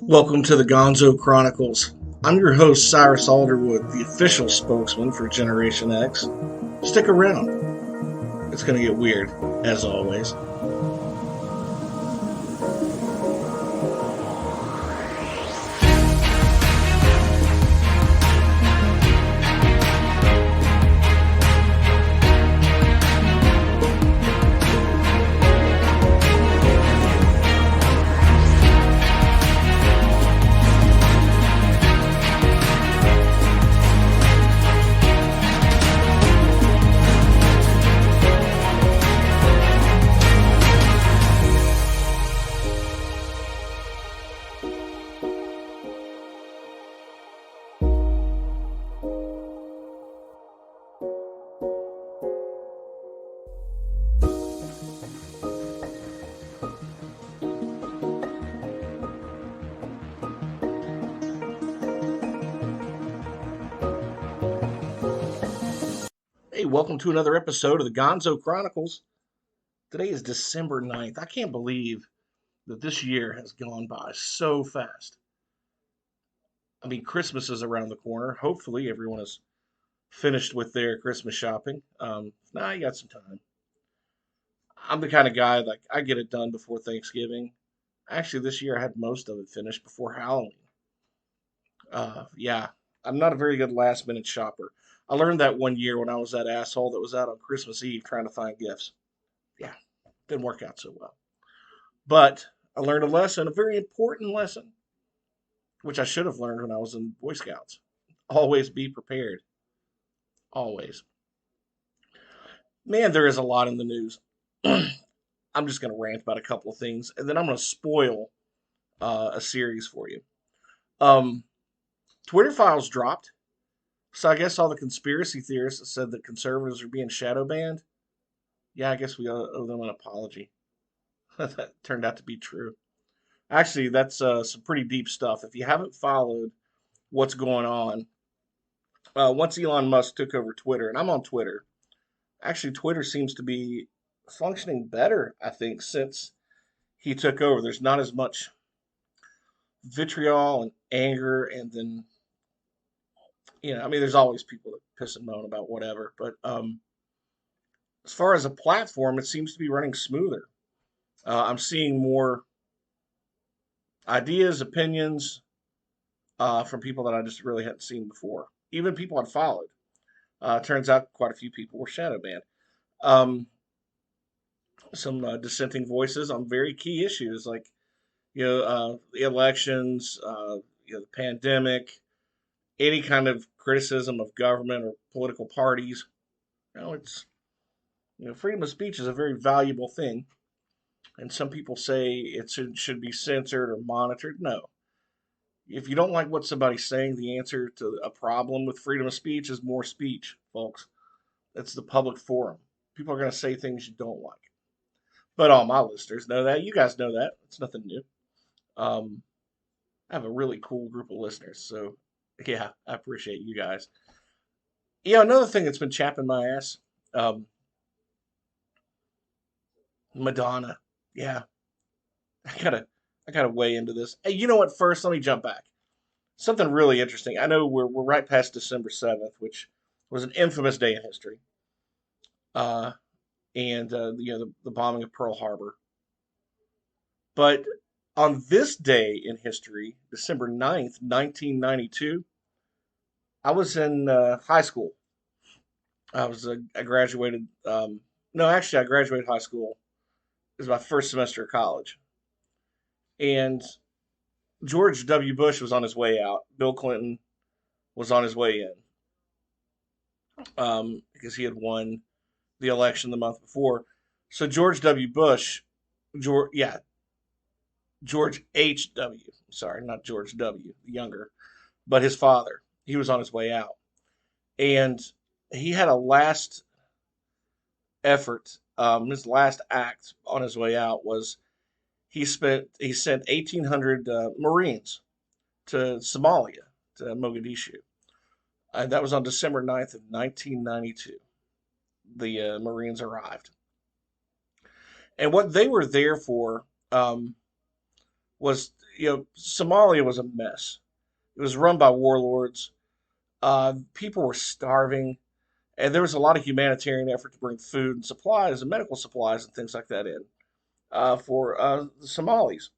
Welcome to the Gonzo Chronicles. I'm your host, Cyrus Alderwood, the official spokesman for Generation X. Stick around. It's going to get weird, as always. Hey, welcome to another episode of the Gonzo Chronicles. Today is December 9th. I can't believe that this year has gone by so fast. I mean, Christmas is around the corner. Hopefully, everyone is finished with their Christmas shopping. Nah, you got some time. I'm the kind of guy, like, I get it done before Thanksgiving. Actually, this year I had most of it finished before Halloween. Yeah, I'm not a very good last minute shopper. I learned that one year when I was that asshole that was out on Christmas Eve trying to find gifts. Yeah, didn't work out so well. But I learned a lesson, a very important lesson, which I should have learned when I was in Boy Scouts. Always be prepared. Always. Man, there is a lot in the news. I'm just going to rant about a couple of things, and then I'm going to spoil a series for you. Um, Twitter files dropped. So I guess all the conspiracy theorists said that conservatives are being shadow banned. Yeah, I guess we owe them an apology. That turned out to be true. Actually, that's some pretty deep stuff. If you haven't followed what's going on, once Elon Musk took over Twitter, and I'm on Twitter, actually, Twitter seems to be functioning better, I think, since he took over. There's not as much vitriol and anger, and then, I mean, there's always people that piss and moan about whatever, but as far as a platform, it seems to be running smoother. I'm seeing more ideas, opinions from people that I just really hadn't seen before. Even people I'd followed. Turns out quite a few people were shadow banned. Um, some dissenting voices on very key issues like the elections, the pandemic, any kind of criticism of government or political parties. It's freedom of speech is a very valuable thing, and some people say it should be censored or monitored. No, if you don't like what somebody's saying, the answer to a problem with freedom of speech is more speech, folks. It's the public forum. People are going to say things you don't like. But all my listeners know that. You guys know that. It's nothing new. Um, I have a really cool group of listeners. So, yeah, I appreciate you guys. Another thing that's been chapping my ass, um, Madonna. Yeah, I gotta, I gotta weigh into this. Hey, you know what? First, let me jump back. Something really interesting. I know we're right past December 7th, which was an infamous day in history, uh, and the bombing of Pearl Harbor. But on this day in history, December 9th, 1992, I was in high school. I graduated. No, actually, I graduated high school. It was my first semester of college, and George W. Bush was on his way out. Bill Clinton was on his way in because he had won the election the month before. So George W. Bush, George H. W. Sorry, not George W. the younger, but his father. He was on his way out, and he had a last effort. His last act on his way out was he sent 1,800 Marines to Somalia, to Mogadishu, and that was on December 9th of 1992. The Marines arrived, and what they were there for was Somalia was a mess. It was run by warlords. People were starving, and there was a lot of humanitarian effort to bring food and supplies and medical supplies and things like that in for the Somalis.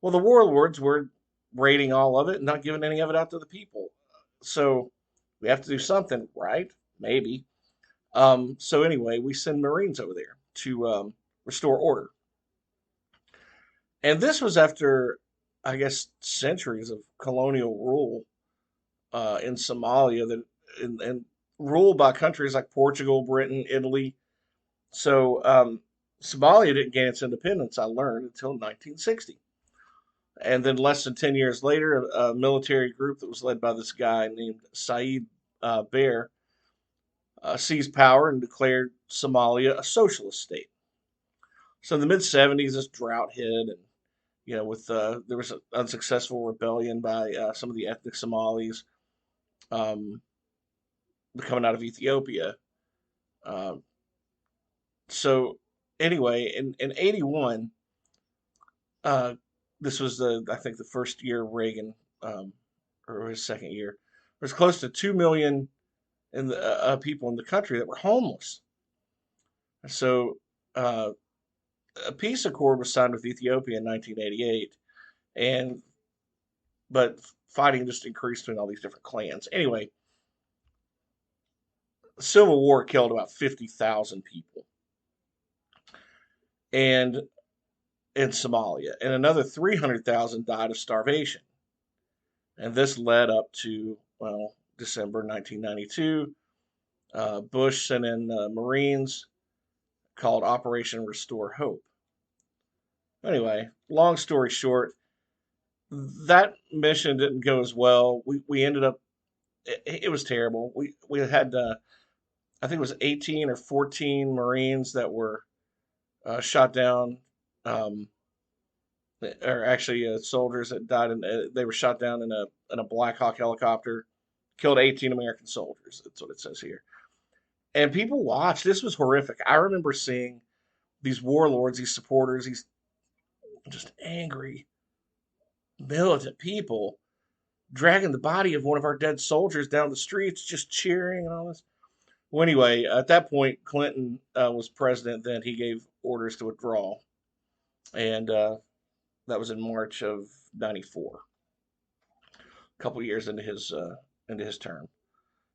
Well, the warlords were raiding all of it and not giving any of it out to the people. So we have to do something, right? Maybe. So anyway, we send Marines over there to restore order. And this was after, I guess, centuries of colonial rule in Somalia and ruled by countries like Portugal, Britain, Italy. So Somalia didn't gain its independence, I learned, until 1960. And then less than 10 years later, a military group that was led by this guy named Saeed Bear seized power and declared Somalia a socialist state. So in the mid 70s, this drought hit, and with there was an unsuccessful rebellion by some of the ethnic Somalis um, coming out of Ethiopia. Uh, so anyway, in '81, uh, this was I think the first year of Reagan, or his second year. There's close to 2 million people in the country that were homeless. So uh, a peace accord was signed with Ethiopia in 1988, and but fighting just increased between all these different clans. Anyway, the Civil War killed about 50,000 people, and in Somalia, and another 300,000 died of starvation. And this led up to, well, December 1992. Bush sent in Marines called Operation Restore Hope. Anyway, long story short, that mission didn't go as well. We ended up, it was terrible. We had, I think it was 18 or 14 Marines that were shot down, um, or actually soldiers that died, they were shot down in a Black Hawk helicopter, killed 18 American soldiers. That's what it says here. And people watched. This was horrific. I remember seeing these warlords, these supporters, these just angry, militant people dragging the body of one of our dead soldiers down the streets, just cheering and all this. Well, anyway, at that point, Clinton was president. Then he gave orders to withdraw, and that was in March of '94, a couple years into his term.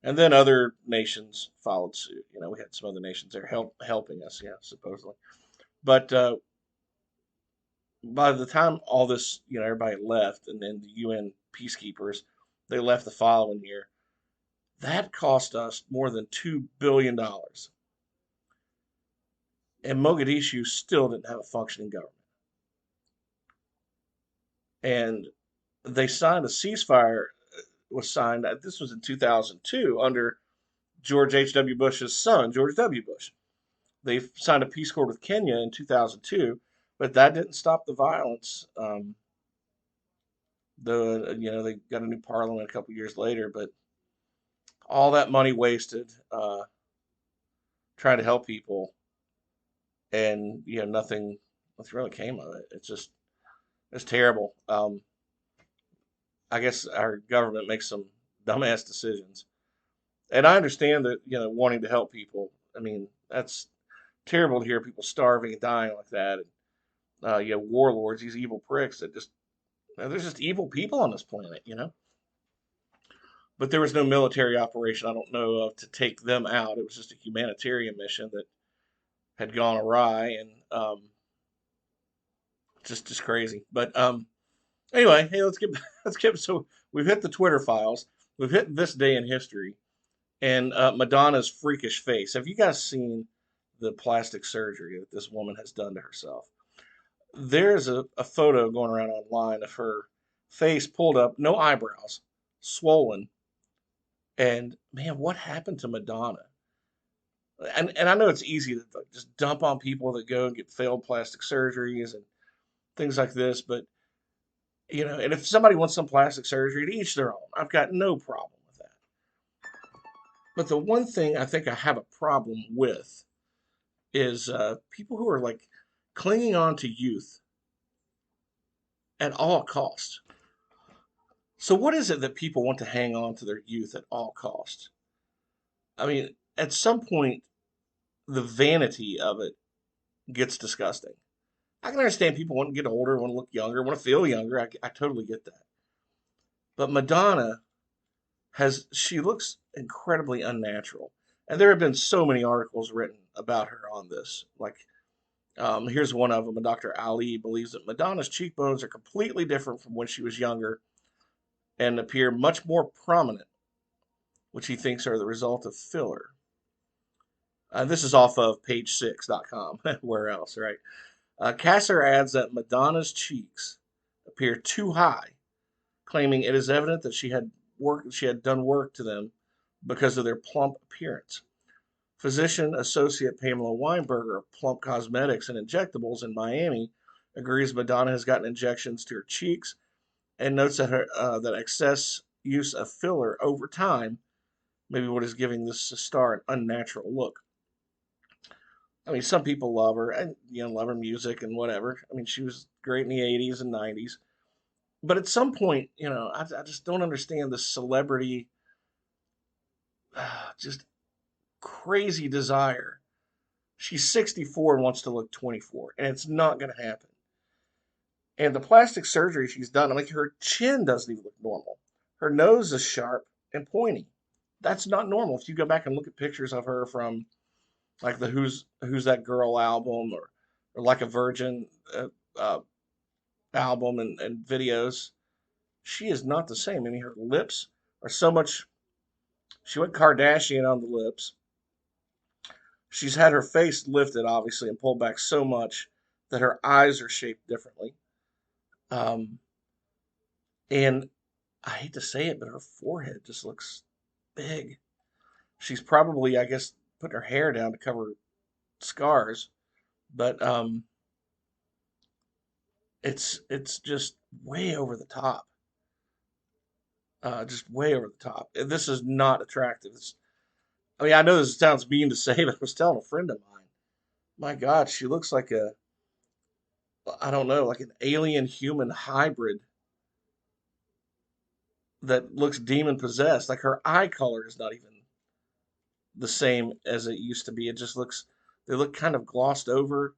And then other nations followed suit. We had some other nations there helping us, yeah, supposedly. But by the time all this, everybody left, and then the UN peacekeepers, they left the following year. That cost us more than $2 billion, and Mogadishu still didn't have a functioning government. And they signed a ceasefire. Was signed. This was in 2002 under George H.W. Bush's son, George W. Bush. They signed a peace accord with Kenya in 2002, but that didn't stop the violence. They got a new parliament a couple years later, but all that money wasted trying to help people, and nothing really came of it. It's terrible. I guess our government makes some dumbass decisions, and I understand that wanting to help people. I mean, that's terrible to hear people starving and dying like that. And warlords, these evil pricks that just there's just evil people on this planet. But there was no military operation I don't know of to take them out. It was just a humanitarian mission that had gone awry, and just crazy. But anyway, hey, let's get so we've hit the Twitter files. We've hit this day in history, and Madonna's freakish face. Have you guys seen the plastic surgery that this woman has done to herself? There's a photo going around online of her face pulled up, no eyebrows, swollen. And man, what happened to Madonna? And I know it's easy to like, just dump on people that go and get failed plastic surgeries and things like this, but and if somebody wants some plastic surgery, to each their own. I've got no problem with that. But the one thing I think I have a problem with is people who are like clinging on to youth at all costs. So what is it that people want to hang on to their youth at all costs? I mean, at some point, the vanity of it gets disgusting. I can understand people want to get older, want to look younger, want to feel younger. I totally get that. But Madonna she looks incredibly unnatural. And there have been so many articles written about her on this. Like, here's one of them. Dr. Ali believes that Madonna's cheekbones are completely different from when she was younger and appear much more prominent, which he thinks are the result of filler. This is off of page6.com. Where else, right? Kasser adds that Madonna's cheeks appear too high, claiming it is evident that she had done work to them because of their plump appearance. Physician Associate Pamela Weinberger of Plump Cosmetics and Injectables in Miami agrees Madonna has gotten injections to her cheeks and notes that excess use of filler over time may be what is giving this star an unnatural look. I mean, some people love her and love her music and whatever. I mean, she was great in the '80s and '90s, but at some point, I just don't understand the celebrity, just crazy desire. She's 64 and wants to look 24, and it's not going to happen. And the plastic surgery she's done, I mean, her chin doesn't even look normal. Her nose is sharp and pointy. That's not normal. If you go back and look at pictures of her from like the Who's That Girl album or Like a Virgin uh, album and videos, she is not the same. I mean, her lips are so much. She went Kardashian on the lips. She's had her face lifted, obviously, and pulled back so much that her eyes are shaped differently. Um, and I hate to say it, but her forehead just looks big. She's probably, I guess, putting her hair down to cover scars, but it's just way over the top. Just way over the top. This is not attractive. I mean, I know this sounds mean to say, but I was telling a friend of mine, my God, she looks like I don't know, like an alien human hybrid that looks demon possessed. Like her eye color is not even the same as it used to be. They look kind of glossed over.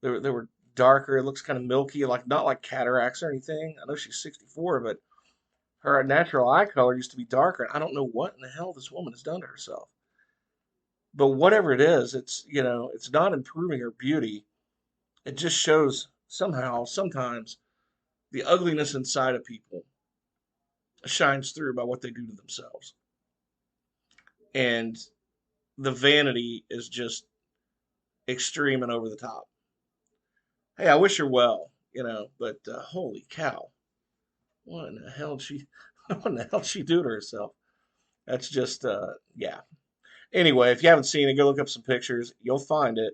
They were darker. It looks kind of milky, like not like cataracts or anything. I know she's 64, but her natural eye color used to be darker. I don't know what in the hell this woman has done to herself. But whatever it is, it's not improving her beauty. It just shows somehow, sometimes, the ugliness inside of people shines through by what they do to themselves. And the vanity is just extreme and over the top. Hey, I wish her well, but holy cow, what in the hell did she, what in the hell did she do to herself? That's just, yeah. Anyway, if you haven't seen it, go look up some pictures. You'll find it.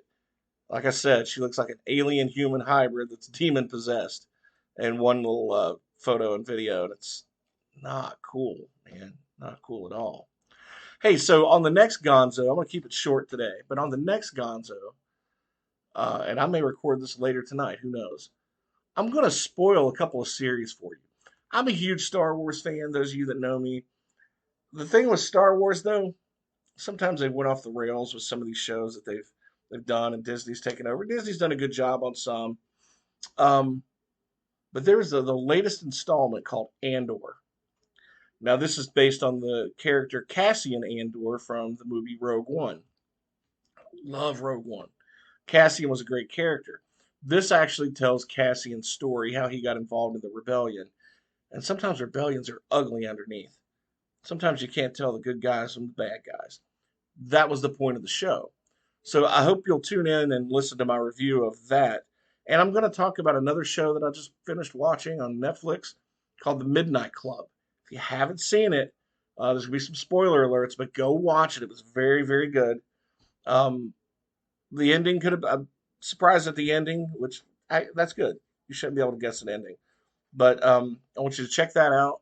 Like I said, she looks like an alien human hybrid that's demon possessed. And one little photo and video, and it's not cool, man. Not cool at all. Hey, so on the next Gonzo, I'm going to keep it short today, but on the next Gonzo, and I may record this later tonight, who knows? I'm going to spoil a couple of series for you. I'm a huge Star Wars fan, those of you that know me. The thing with Star Wars, though, sometimes they went off the rails with some of these shows that they've done, and Disney's taken over. Disney's done a good job on some. Um, but there was the latest installment called Andor. Now, this is based on the character Cassian Andor from the movie Rogue One. Love Rogue One. Cassian was a great character. This actually tells Cassian's story, how he got involved in the rebellion. And sometimes rebellions are ugly underneath. Sometimes you can't tell the good guys from the bad guys. That was the point of the show. So I hope you'll tune in and listen to my review of that. And I'm going to talk about another show that I just finished watching on Netflix called The Midnight Club. If you haven't seen it, there's going to be some spoiler alerts, but go watch it. It was very, very good. Um, the ending could have, I'm surprised at the ending, that's good. You shouldn't be able to guess an ending. But I want you to check that out.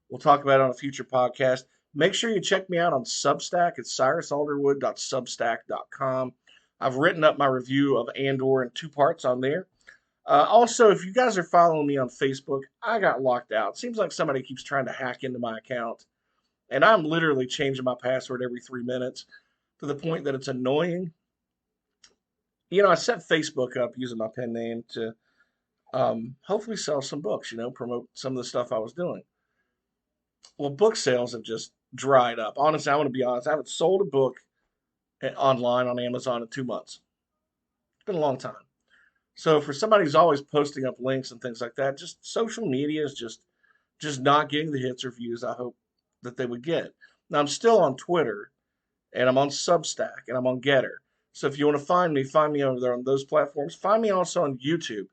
We'll talk about it on a future podcast. Make sure you check me out on Substack at cyrusalderwood.substack.com. I've written up my review of Andor in two parts on there. Also, if you guys are following me on Facebook, I got locked out. Seems like somebody keeps trying to hack into my account, and I'm literally changing my password every 3 minutes to the point that it's annoying. I set Facebook up using my pen name to hopefully sell some books, promote some of the stuff I was doing. Well, book sales have just dried up. Honestly, I want to be honest. I haven't sold a book online on Amazon in 2 months. It's been a long time. So for somebody who's always posting up links and things like that, just social media is just not getting the hits or views I hope that they would get. Now I'm still on Twitter and I'm on Substack and I'm on Getter. So if you want to find me over there on those platforms. Find me also on YouTube.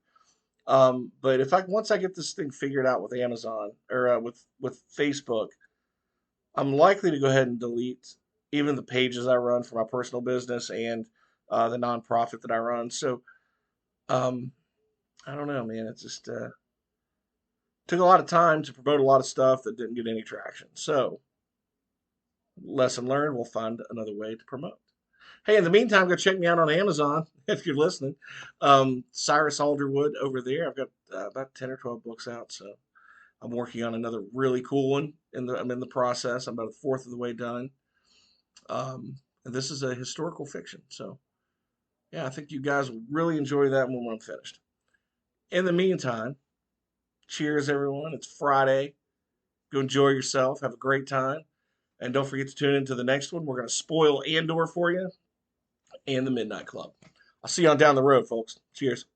But if I once I get this thing figured out with Amazon or with Facebook, I'm likely to go ahead and delete even the pages I run for my personal business and the nonprofit that I run. So um, I don't know, man. It just took a lot of time to promote a lot of stuff that didn't get any traction. So lesson learned. We'll find another way to promote. Hey, in the meantime, go check me out on Amazon if you're listening. Cyrus Alderwood over there. I've got about 10 or 12 books out, so I'm working on another really cool one. I'm in the process. I'm about a fourth of the way done. And this is a historical fiction. So, yeah, I think you guys will really enjoy that one when I'm finished. In the meantime, cheers, everyone. It's Friday. Go enjoy yourself. Have a great time. And don't forget to tune into the next one. We're going to spoil Andor for you and the Midnight Club. I'll see you on down the road, folks. Cheers.